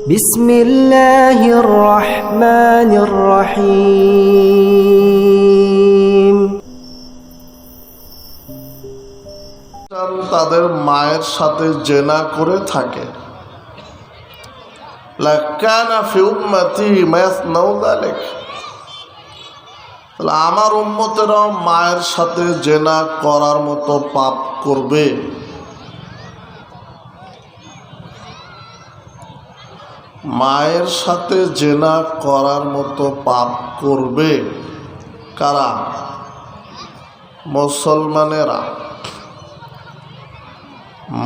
বিসমিল্লাহির রহমানির রহিম। তাদের মায়ের সাথে জেনা করে থাকে, লাকানা ফি উম্মতি মায়াসনাউ যালিক, তাহলে আমার উম্মতেরাও মায়ের সাথে জেনা করার মতো পাপ করবে। মায়ের সাথে জেনা করার মতো পাপ করবে কারা? মুসলমানেরা।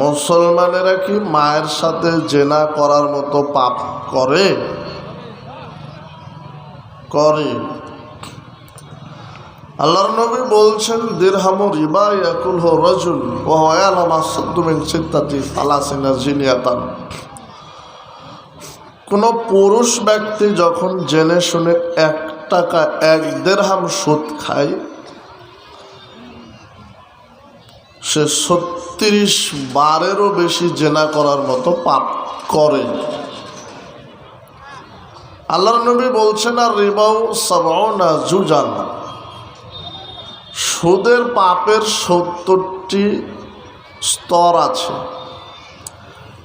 মুসলমানেরা কি মায়ের সাথে জেনা করার মতো পাপ করে? করে। আল্লাহর নবী বলছেন, দিরহামু রিবা ইয়াকুলহু রাজুল ওয়া হুয়া ইয়ালামু আসাদ্দু মিন সিত্তাতি সালাসিনা জিনিয়াতান। কোন পুরুষ ব্যক্তি যখন জেনে শুনে 1 টাকা 1 দিরহাম সুদ খায়, সে 36 বারেরও বেশি জেনা করার মতো পাপ করে। আল্লাহর নবী বলছেন, আর রিবাউ সাবউনা জুজান, সুদের পাপের 70টি স্তর আছে।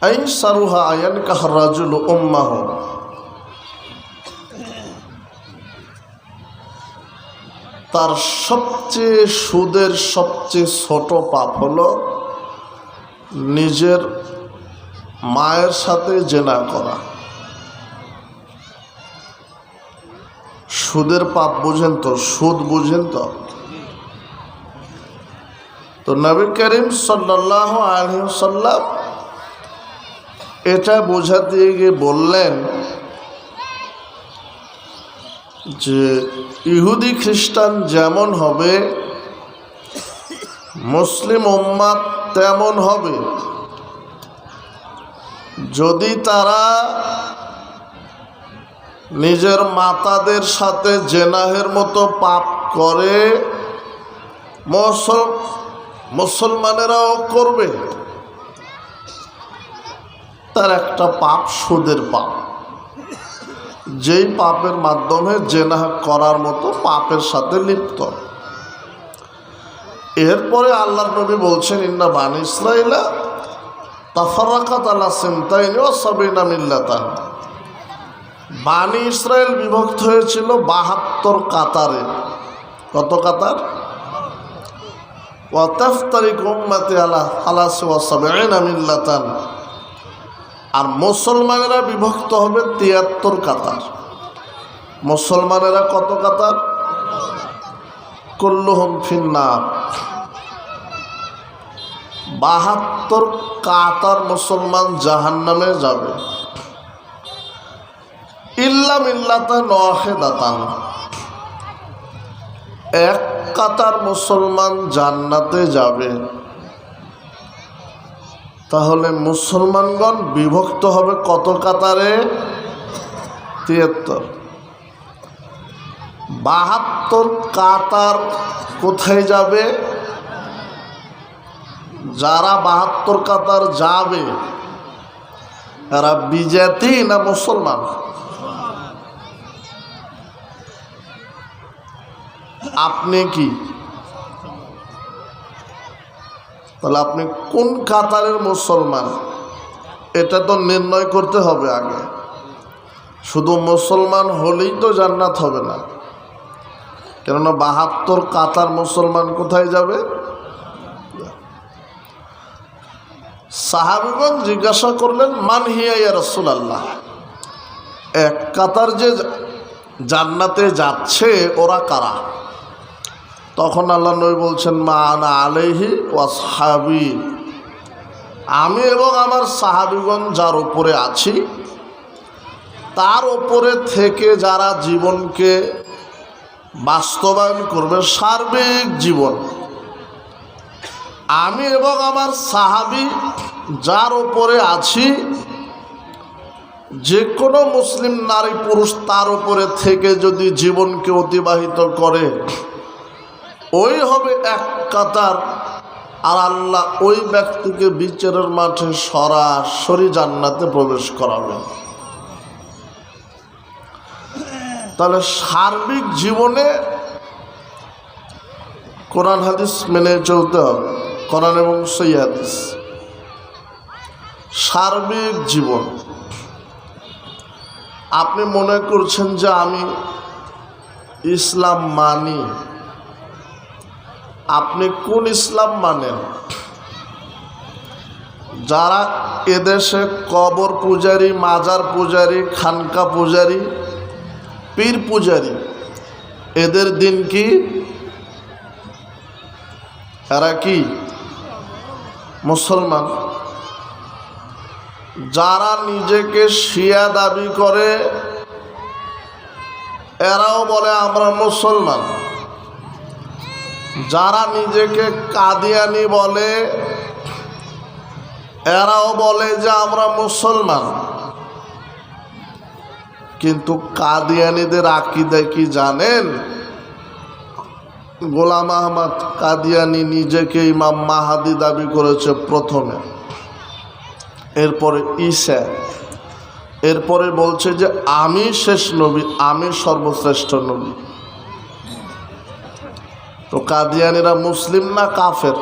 আইসারুহা আয়ানকাহ রাজুল উম্মাহ, তার সবচেয়ে সুদের সবচেয়ে ছোট পাপ হলো নিজের মায়ের সাথে জেনা করা। সুদের পাপ বুঝেন তো? সুদ বুঝেন তো? তো নবী করিম সাল্লাল্লাহু আলাইহি ওয়াসাল্লাম এটা বোঝাতে গিয়ে বললেন যে ইহুদি খ্রিস্টান যেমন হবে, মুসলিম উম্মাত তেমন হবে যদি তারা নিজের মাতাদের সাথে জেনাহের মতো পাপ করে। মুসলমানেরাও করবে। তার একটা পাপ সুদের পাপ, যেই পাপের মাধ্যমে জেনা করার মতো পাপের সাথে লিপ্ত। এরপরে আল্লাহর নবী বলছেন, ইন্না বানি ইসরাঈলা তাফাররাকাত আলা সিনতাইনি ওয়া সাবিনা মিল্লাতান। বানি ইসরায়েল বিভক্ত হয়েছিল 72 কাতারে। কত কাতার? ওয়া তাফতারিকু উম্মতি আলা 73 মিল্লাতান। আর মুসলমানেরা বিভক্ত হবে 73 কাতার। মুসলমানেরা কত কাতার? কুল্লুহুম ফিন্নার। 72 কাতার মুসলমান জাহান্নামে যাবে। ইল্লা মিল্লাতান ওয়াহিদাতান, 1 কাতার মুসলমান জান্নাতে যাবে। তাহলে মুসলমানগণ বিভক্ত হবে কত কাতারে? 73। 72 কাতার কোথায় যাবে? যারা 72 কাতার যাবে এরা বিজাতি না মুসলমান? আপনি কি? তাহলে আপনি কোন কাতারের মুসলমান এটা তো নির্ণয় করতে হবে আগে। শুধু মুসলমান হলেই তো জান্নাত হবে না, কেননা 72 কাতার মুসলমান কোথায় যাবে? সাহাবীগণ জিজ্ঞাসা করলেন, মান হিয়া ইয়া রাসূলুল্লাহ, 1 কাতার যে জান্নাতে যাচ্ছে ওরা কারা? তখন আল্লাহ নবী বলছেন, মা আনা আলাইহি ওয়া আসহাবী, আমি এবং আমার সাহাবীগণ যার উপরে আছি তার উপরে থেকে যারা জীবনকে বাস্তবায়ন করবে, সার্বিক জীবন, আমি এবং আমার সাহাবী যার উপরে আছি, যে কোনো মুসলিম নারী পুরুষ তার উপরে থেকে যদি জীবনকে অতিবাহিত করে, ওই হবে 1 কাতার। আর আল্লাহ ওই ব্যক্তিকে বিচারের মাঠে সরাসরি জান্নাতে প্রবেশ করাবেন। তাহলে সার্বিক জীবনে কোরআন হাদিস মেনে চলতে হবে, কোরআন এবং সহিহ হাদিস। সার্বিক জীবন। আপনি মনে করছেন যে আমি ইসলাম মানি, আপনি কোন ইসলাম মানেন? যারা এদেশে কবর পূজারী, মাজার পূজারী, খানকা পূজারী, পীর পূজারী, এদের দিন কি? এরা কি মুসলমান? যারা নিজেকে শিয়া দাবি করে এরাও বলে আমরা মুসলমান। যারা নিজেকে কাদিয়ানি বলে এরাও বলে যে আমরা মুসলমান। কিন্তু কাদিয়ানিদের আকীদা কি জানেন? গোলাম আহমদ কাদিয়ানি নিজেকে ইমাম মাহাদি দাবি করেছে প্রথমে, এরপরে ঈসা, এরপরে বলছে যে আমি শেষ নবী, আমি সর্বশ্রেষ্ঠ নবী। তো কাদিয়ানিরা মুসলিম না কাফের?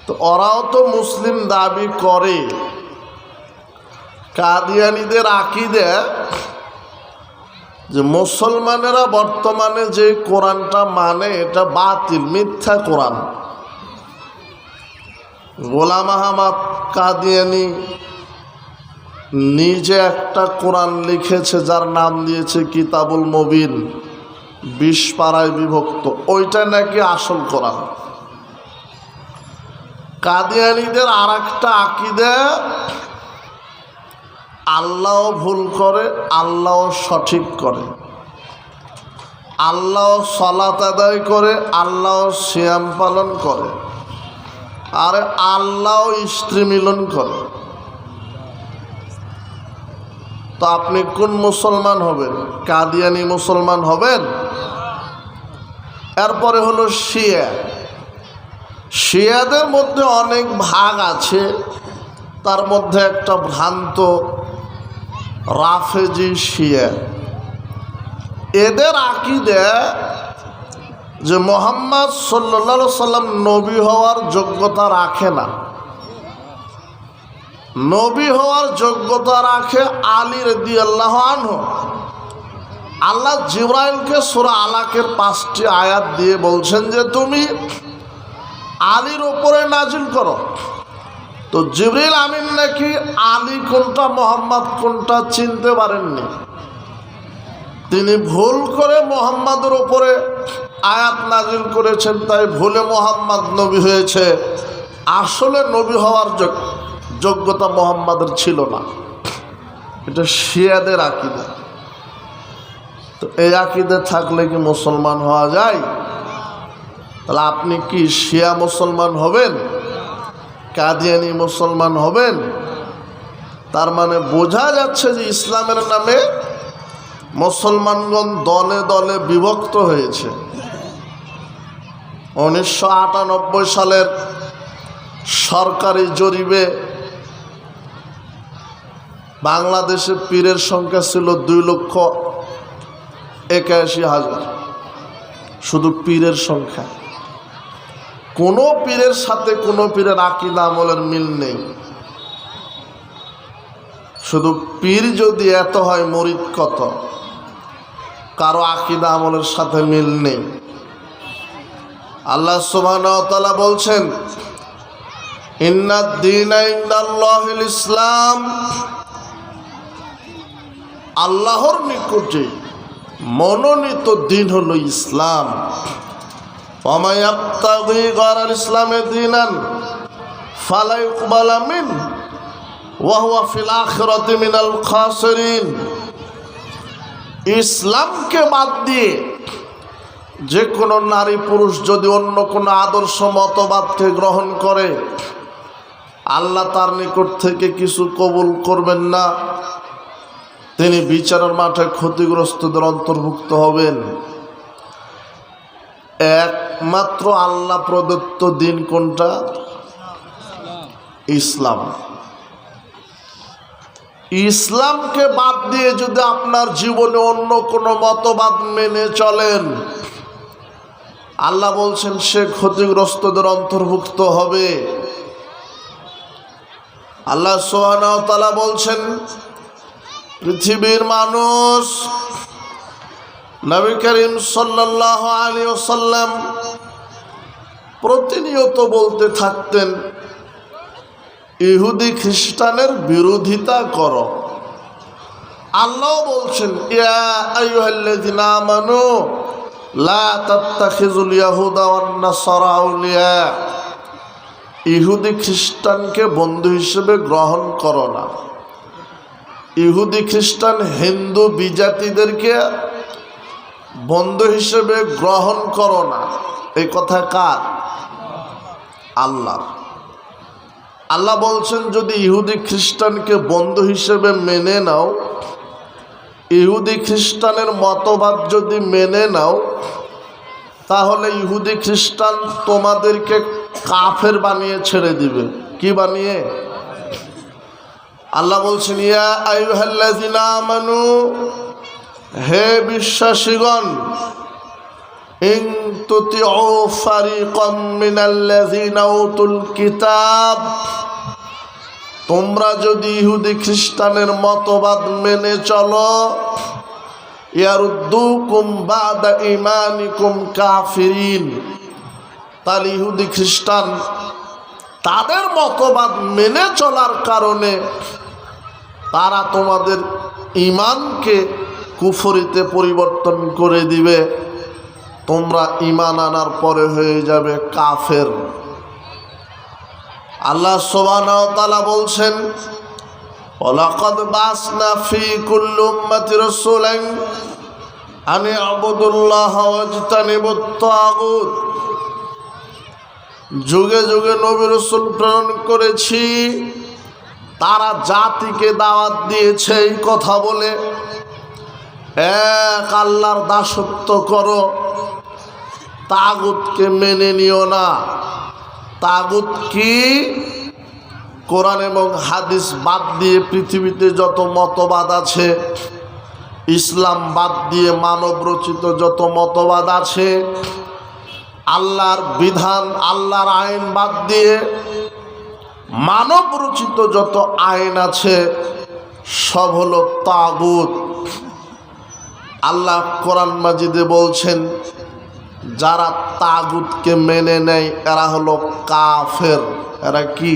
তো ওরাও তো মুসলিম দাবি করে। কাদিয়ানিদের আকীদা যে মুসলমানেরা বর্তমানে যে কোরআনটা মানে এটা বাতিল, মিথ্যা কোরআন। গোলাম আহমদ কাদিয়ানি নিজে একটা কোরআন লিখেছে যার নাম দিয়েছে কিতাবুল মুবিন, 20 পারায় বিভক্ত, ওইটা নাকি আসল কোরআন। কাদিয়ানিদের আর একটা আকীদা, আল্লাহ ভুল করে, আল্লাহ সঠিক করে, আল্লাহ সালাত আদায় করে, আল্লাহ সিয়াম পালন করে, আর আল্লাহ স্ত্রী মিলন করে। তো আপনি কোন মুসলমান হবেন? কাদিয়ানি মুসলমান হবেন? এরপরে হলো শিয়া। শিয়াদের মধ্যে অনেক ভাগ আছে, তার মধ্যে একটা ভ্রান্ত রাফেজি শিয়া। এদের আকীদা যে মুহাম্মদ সাল্লাল্লাহু আলাইহি সাল্লাম নবী হওয়ার যোগ্যতা রাখে না, নবী হওয়ার যোগ্যতা রাখে আলী রাদিয়াল্লাহু আনহু। আল্লাহ জিবরাইলকে সূরা আলাকের 5টি আয়াত দিয়ে বলছেন যে তুমি আলীর ওপরে নাজিল করো। তো জিবরিল আমিন নাকি আলী কোনটা মুহাম্মদ কোনটা চিনতে পারেননি, তিনি ভুল করে মুহাম্মাদের ওপরে আয়াত নাজিল করেছেন, তাই ভুলে মুহাম্মদ নবী হয়েছে। আসলে নবী হওয়ার যোগ্যতা মুহাম্মাদের ছিল না। এটা শিয়াদের আকীদা। তো এই আকীদা থাকলে কি মুসলমান হওয়া যায়? তাহলে আপনি কি শিয়া মুসলমান হবেন? কাদিয়ানি মুসলমান হবেন? তার মানে বোঝা যাচ্ছে যে ইসলামের নামে মুসলমানগণ দলে দলে বিভক্ত হয়েছে। 1998 সালের সরকারি জরিপে বাংলাদেশে পীরের সংখ্যা ছিল 2,81,000, শুধু পীরের সংখ্যা। কোনো পীরের সাথে কোনো পীরের আকীদা আমলের মিল নেই। শুধু পীর যদি এত হয়, মুরিদ কত? কারো আকীদা আমলের সাথে মিল নেই। আল্লাহ সুবহানাহু ওয়া তাআলা বলছেন ইন্নাদ দীনা ইনদাল্লাহিল ইসলাম, আল্লাহর নিকটে মনোনীত দিন হলো ইসলাম। ওয়া মা ইয়াবতাগি গায়রাল ইসলামি দীনান ফালা ইউকবালা মিনহু ওয়া হুয়া ফিল আখিরাতি মিনাল খাসিরিন। ইসলামকে বাদ দিয়ে যে কোনো নারী পুরুষ যদি অন্য কোনো আদর্শ মতবাদকে গ্রহণ করে, আল্লাহ তার নিকট থেকে কিছু কবুল করবেন না, তিনি বিচারের মাঠে ক্ষতিগ্রস্তদের অন্তর্ভুক্ত হবেন। একমাত্র আল্লাহ প্রদত্ত দিন কোনটা? ইসলাম। ইসলামকে বাদ দিয়ে যদি আপনার জীবনে অন্য কোনো মতবাদ মেনে চলেন, আল্লাহ বলছেন সে ক্ষতিগ্রস্তদের অন্তর্ভুক্ত হবে। আল্লাহ সুবহানাহু ওয়া তাআলা বলছেন, পৃথিবীর মানুষ নবী করিম সাল্লাল্লাহু আলাইহি ওয়াসাল্লাম প্রতিনিয়ত বলতে থাকতেন, ইহুদি খ্রিস্টানের বিরোধিতা করো। আল্লাহ বলছেন, ইয়া আইয়ুহাল্লাযিনা আমানু লা তাত্তাখিযুল ইয়াহুদা ওয়ান নাসারা আউলিয়া, ইহুদি খ্রিস্টানকে বন্ধু হিসেবে গ্রহণ করো না। ইহুদি খ্রিস্টান হিন্দু বিজাতিদেরকে বন্ধু হিসেবে গ্রহণ করো না। এই কথা কার? আল্লাহ। আল্লাহ বলছেন যদি ইহুদি খ্রিস্টানকে বন্ধু হিসেবে মেনে নাও, ইহুদি খ্রিস্টানের মতবাদ যদি মেনে নাও, তাহলে ইহুদি খ্রিস্টান তোমাদেরকে কাফের বানিয়ে ছেড়ে দিবে। কি বানিয়ে? আল্লাহ বলছেন, ইয়া আইয়ুহাল্লাযিনা আমানু, হে বিশ্বাসীগণ, ইন তুতিউ ফারিকাম মিনাল্লাযিনা উতুল কিতাব, তোমরা যদি ইহুদি খ্রিস্টানের মতবাদ মেনে চলো, ইয়ারুদ্দুকুম বাদা ঈমানিকুম কাফিরিন, তাহলে ইহুদি খ্রিস্টান তাদের মতবাদ মেনে চলার কারণে তারা তোমাদের ঈমানকে কুফরিতে পরিবর্তন করে দিবে, তোমরা ঈমান আনার পরে হয়ে যাবে কাফের। আল্লাহ সুবহানাহু ওয়া তাআলা বলছেন, ওয়ালাকাদ বাসনা ফি কুল্লি উম্মাতি রাসূলান আন ইউবুদুল্লাহা ওয়াজতানিবুত তাগুত, যুগে যুগে নবী রাসূল প্রেরণ করেছি, তারা জাতিকে দাওয়াত দিয়েছে এই কথা বলে, এক আল্লাহর দাসত্ব করো, তাগুতকে মেনে নিও না। তাগুত কি? কোরআন এবং হাদিস বাদ দিয়ে পৃথিবীতে যত মতবাদ আছে, ইসলাম বাদ দিয়ে মানব রচিত যত মতবাদ আছে, আল্লাহর বিধান আল্লাহর আইন বাদ দিয়ে মানব রচিত যত আইন আছে, সব হলো তাগুত। আল্লাহ কোরআন মাজিদে বলছেন, যারা তাগুতকে মেনে নেয় এরা হলো কাফের। এরা কি?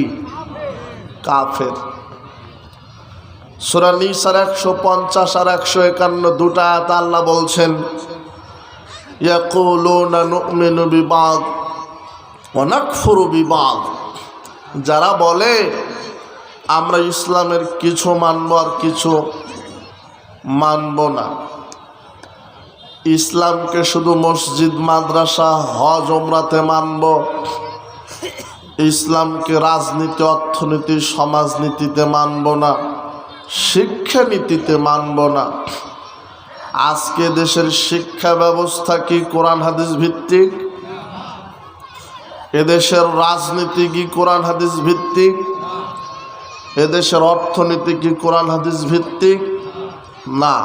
কাফের। সূরা নিসার 150 আর 151 দুটা আয়াত আল্লাহ বলছেন, ইয়াকুলুনা নুমিনু বিবাদ ওয়া নাকফুরু বিবাদ, যারা বলে আমরা ইসলামের কিছু মানব আর কিছু মানব না, ইসলামকে শুধু মসজিদ মাদ্রাসা হজ ওমরাতে মানব, ইসলামকে রাজনীতি অর্থনীতি সমাজনীতিতে মানব না, শিক্ষানীতিতে মানব না। আজকে দেশের শিক্ষা ব্যবস্থা কি কোরআন হাদিস ভিত্তিক? এদেশের রাজনীতি কি কোরআন হাদিস ভিত্তিক? এদেশের অর্থনীতি কি কোরআন হাদিস ভিত্তিক? না।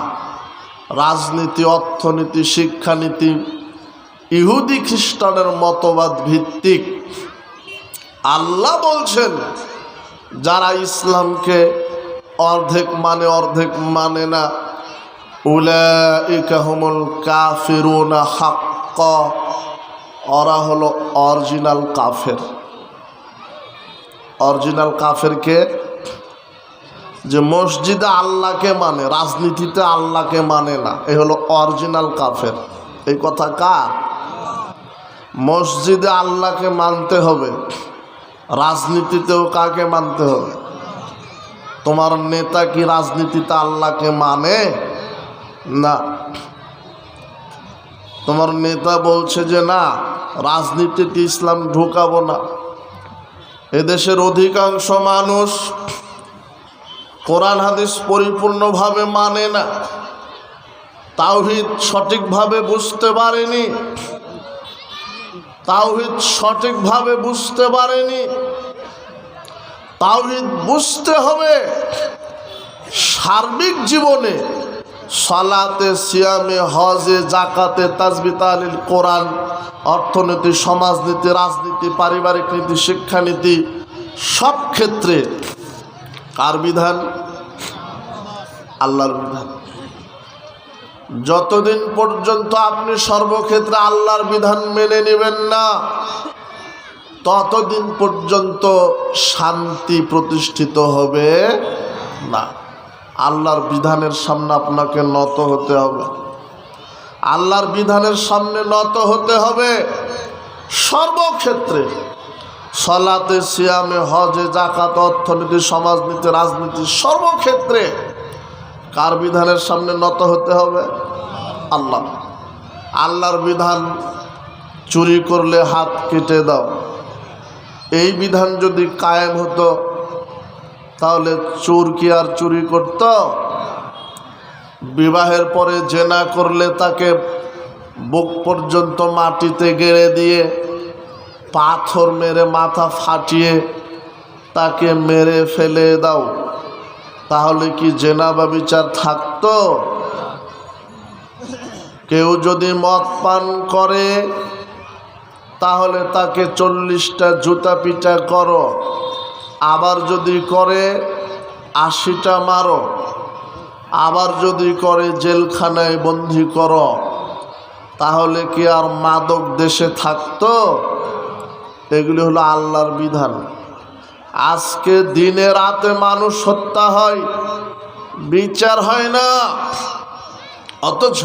রাজনীতি, অর্থনীতি, শিক্ষানীতি ইহুদি খ্রিস্টানের মতবাদ ভিত্তিক। আল্লাহ বলছেন, যারা ইসলামকে অর্ধেক মানে অর্ধেক মানে না, উলাইকা হুমুল কাফিরুনা হাক্কা, ওরা হলো অরিজিনাল কাফের। অরিজিনাল কাফেরকে? যে মসজিদে আল্লাহকে মানে, রাজনীতিতে আল্লাহকে মানে না, এই হলো অরিজিনাল কাফের। এই কথা কার? মসজিদে আল্লাহকে মানতে হবে, রাজনীতিতেও কাকে মানতে হবে? তোমার নেতা কি রাজনীতিতে আল্লাহকে মানে? না। তোমার নেতা বলছে যে না, রাজনীতিতে ইসলাম ঢুকাবো না। এদেশের অধিকাংশ মানুষ কোরআন হাদিস পরিপূর্ণভাবে মানে না, তাওহীদ সঠিকভাবে বুঝতে পারেনি, তাওহীদ সঠিকভাবে বুঝতে পারেনি। তাওহীদ বুঝতে হবে, সার্বিক জীবনে সালাতে, সিয়ামে, হজে, জাকাতে, তাসবিহ, তাহলিল, কোরআন, অর্থনীতি, সমাজনীতি, রাজনীতি, পারিবারিক নীতি, শিক্ষানীতি, সব ক্ষেত্রে কার বিধান? আল্লাহর বিধান। যতদিন পর্যন্ত আপনি সর্বক্ষেত্রে আল্লাহর বিধান মেনে নেবেন না, ততদিন পর্যন্ত শান্তি প্রতিষ্ঠিত হবে না। আল্লাহর বিধানের সামনে আপনাকে নত হতে হবে। আল্লাহর বিধানের সামনে নত হতে হবে সর্বক্ষেত্রে। সালাতে, সিয়ামে, হজে, জাকাত, অর্থনীতি, সমাজনীতি, রাজনীতি, সর্বক্ষেত্রে কার বিধানের সামনে নত হতে হবে? আল্লাহ। আল্লাহর বিধান চুরি করলে হাত কেটে দাও, এই বিধান যদি কায়েম হতো তাহলে চোর কি আর চুরি করত? বিবাহের পরে জেনা করলে তাকে বুক পর্যন্ত মাটিতে গেড়ে দিয়ে পাথর মেরে মাথা ফাটিয়ে তাকে মেরে ফেলে দাও, তাহলে কি জেনা বা বিচার থাকতো? কেউ যদি মদ পান করে তাহলে তাকে 40টা জুতা পিটা করো, আবার যদি করে 80টা মারো, আবার যদি করে জেলখানায় বন্দি করো, তাহলে কি আর মাদক দেশে থাকতো? এগুলি হলো আল্লাহর বিধান। আজকে দিনে রাতে মানুষ হত্যা হয়, বিচার হয় না। অথচ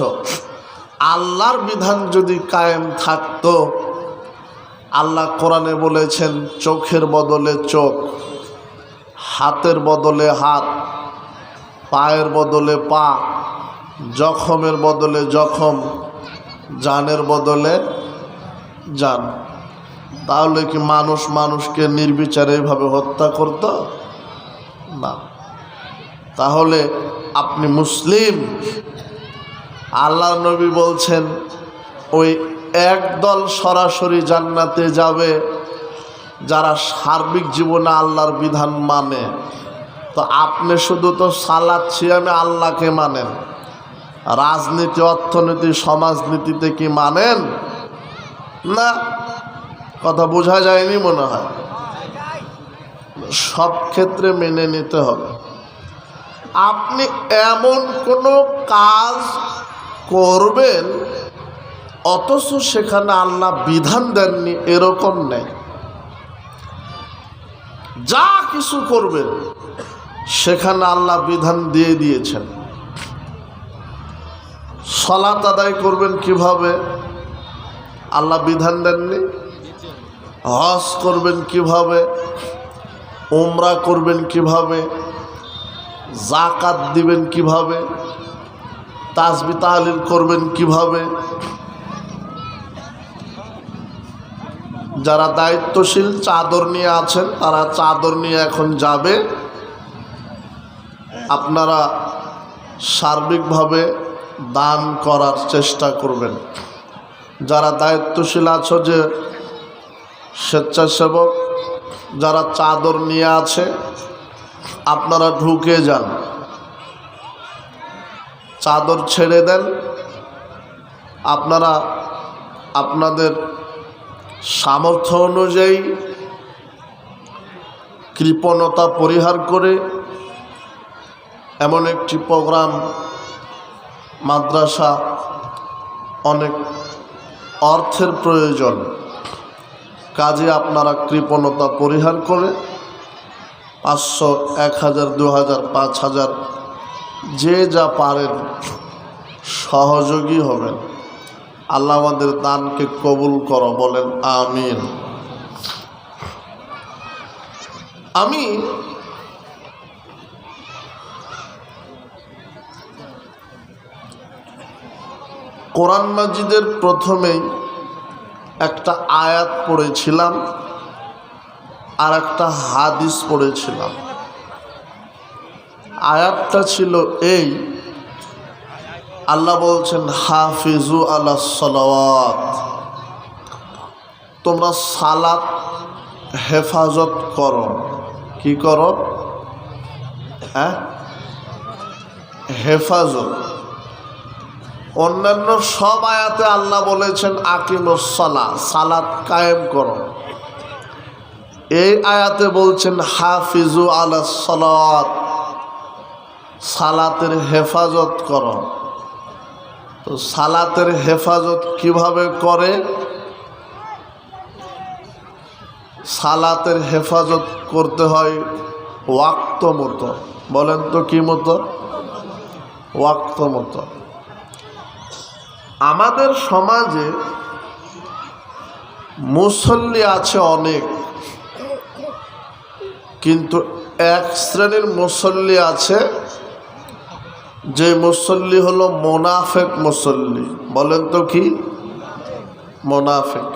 আল্লাহর বিধান যদি কায়েম থাকতো, আল্লাহ কোরআনে বলেছেন চোখের বদলে চোখ, হাতের বদলে হাত, পায়ের বদলে পা, জখমের বদলে জখম, জানের বদলে জান। তাহলে কি মানুষ মানুষকে নির্বিচারে এইভাবে হত্যা করত? না। তাহলে আপনি মুসলিম। আল্লাহ নবী বলছেন ওই একদল সরাসরি জান্নাতে যাবে যারা সার্বিক জীবনে আল্লাহর বিধান মানে। তো আপনি শুধু তো সালাত, সিয়ামে আল্লাহকে মানেন, রাজনীতি, অর্থনীতি, সমাজনীতিতে কি মানেন? না। কথা বোঝা যায়নি মনে হয়। সব ক্ষেত্রে মেনে নিতে হবে। আপনি এমন কোনো কাজ করবেন অথচ সেখানে আল্লাহ বিধান দেননি, এরকম নেই। যা কিছু করবেন সেখানে আল্লাহ বিধান দিয়ে দিয়েছেন। সালাত আদায় করবেন কিভাবে, আল্লাহ বিধান দেননি। হজ করবেন কিভাবে, উমরা করবেন কিভাবে, জাকাত দিবেন কিভাবে, তাসবিহ তাহলিল করবেন কিভাবে। যারা দায়িত্বশীল চাদর নিয়ে আছেন তারা চাদর নিয়ে এখন যাবে। আপনারা সার্বিকভাবে দান করার চেষ্টা করবেন। যারা দায়িত্বশীল আছো, যে স্বেচ্ছাসেবক যারা চাদর নিয়ে আছে, আপনারা ঢুকে যান, চাদর ছেড়ে দেন। আপনারা আপনাদের সামর্থ্য অনুযায়ী কৃপণতা পরিহার করে এমন একটি প্রোগ্রাম, মাদ্রাসা, অনেক অর্থের প্রয়োজন, কাজে আপনারা কৃপণতা পরিহার করে 500, 1000, 2000, 5000 যে যা পারেন সহযোগী হবেন। আল্লাহ আমাদের দানকে কবুল করো, বলেন আমিন। আমি কোরআন মাজিদের প্রথমেই একটা আয়াত পড়েছিলাম আর একটা হাদিস পড়েছিলাম। আয়াতটা ছিল এই, আল্লাহ বলছেন হাফিজু আলাস সালাওয়াত, তোমরা সালাত হেফাজত করো। কি করো? হেফাজত। অন্যান্য সব আয়াতে আল্লাহ বলেছেন আকিমুস সালাহ, সালাত কায়েম করো। এই আয়াতে বলছেন হাফিজু আলাস সালাত, সালাতের হেফাজত করো। তো সালাতের হেফাজত কিভাবে করে? সালাতের হেফাজত করতে হয় ওয়াক্ত মতো। বলেন তো কি মতো? ওয়াক্ত মতো। আমাদের সমাজে মুসল্লি আছে অনেক, কিন্তু এক শ্রেণীর মুসল্লি আছে যে মুসল্লি হলো মুনাফিক মুসল্লি। বলেন তো কি? মুনাফিক।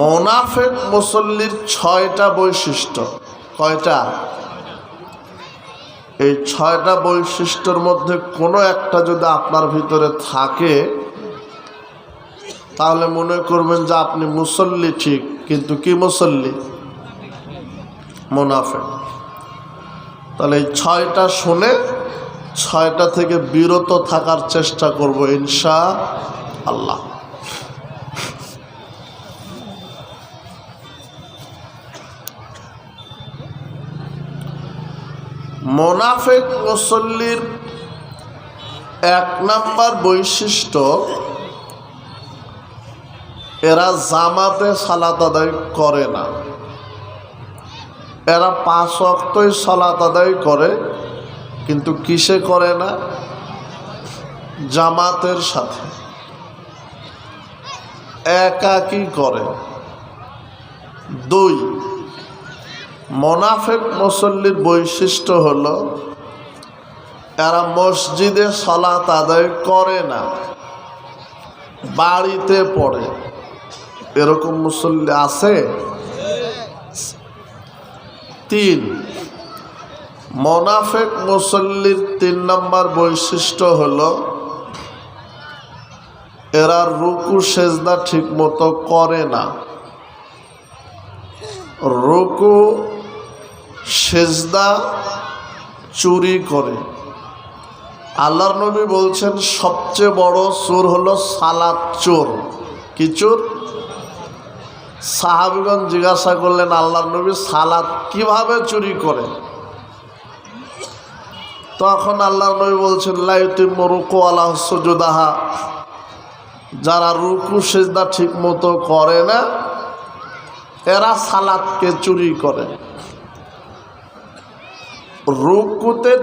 মুনাফিক মুসল্লির 6টা বৈশিষ্ট্য। কয়টা? এই 6টা বৈশিষ্ট্যের মধ্যে কোনো একটা যদি আপনার ভিতরে থাকে তাহলে মনে করবেন যে আপনি মুসল্লি ঠিক, কিন্তু কি মুসল্লি? মুনাফিক। তাহলে এই 6টা শুনে 6টা থেকে বিরত থাকার চেষ্টা করব ইনশাআল্লাহ। মুনাফিক মুসল্লির 1 নাম্বার বৈশিষ্ট্য, এরা জামাতে সালাত আদায় করে না। এরা 5 ওয়াক্তই সালাত আদায় করে, কিন্তু কিসে করে না? জামাতের সাথে একাকী করে। 2, মুনাফিক মুসল্লির বৈশিষ্ট্য হলো এরা মসজিদে সালাত আদায় করে না, বাড়িতে পড়ে। এরকম মুসল্লি আছে? 3, মুনাফিক মুসল্লির 3 নাম্বার বৈশিষ্ট্য হলো এরা রুকু সেজদা ঠিক মতো করে না। রুকু সেজদা চুরি করে। আল্লাহর নবী বলছেন সবচেয়ে বড় চোর হলো সালাত চোর। কি চোর? সাহাবীগণ জিজ্ঞাসা করলেন আল্লাহর নবী সালাত কিভাবে চুরি করে? তখন আল্লাহর নবী বলছেন লা ইউতিম্মু রুকু ওয়ালা সুজুদাহা, যারা রুকু সেজদা ঠিক মতো করে না এরা সালাতকে চুরি করে। রুকুতে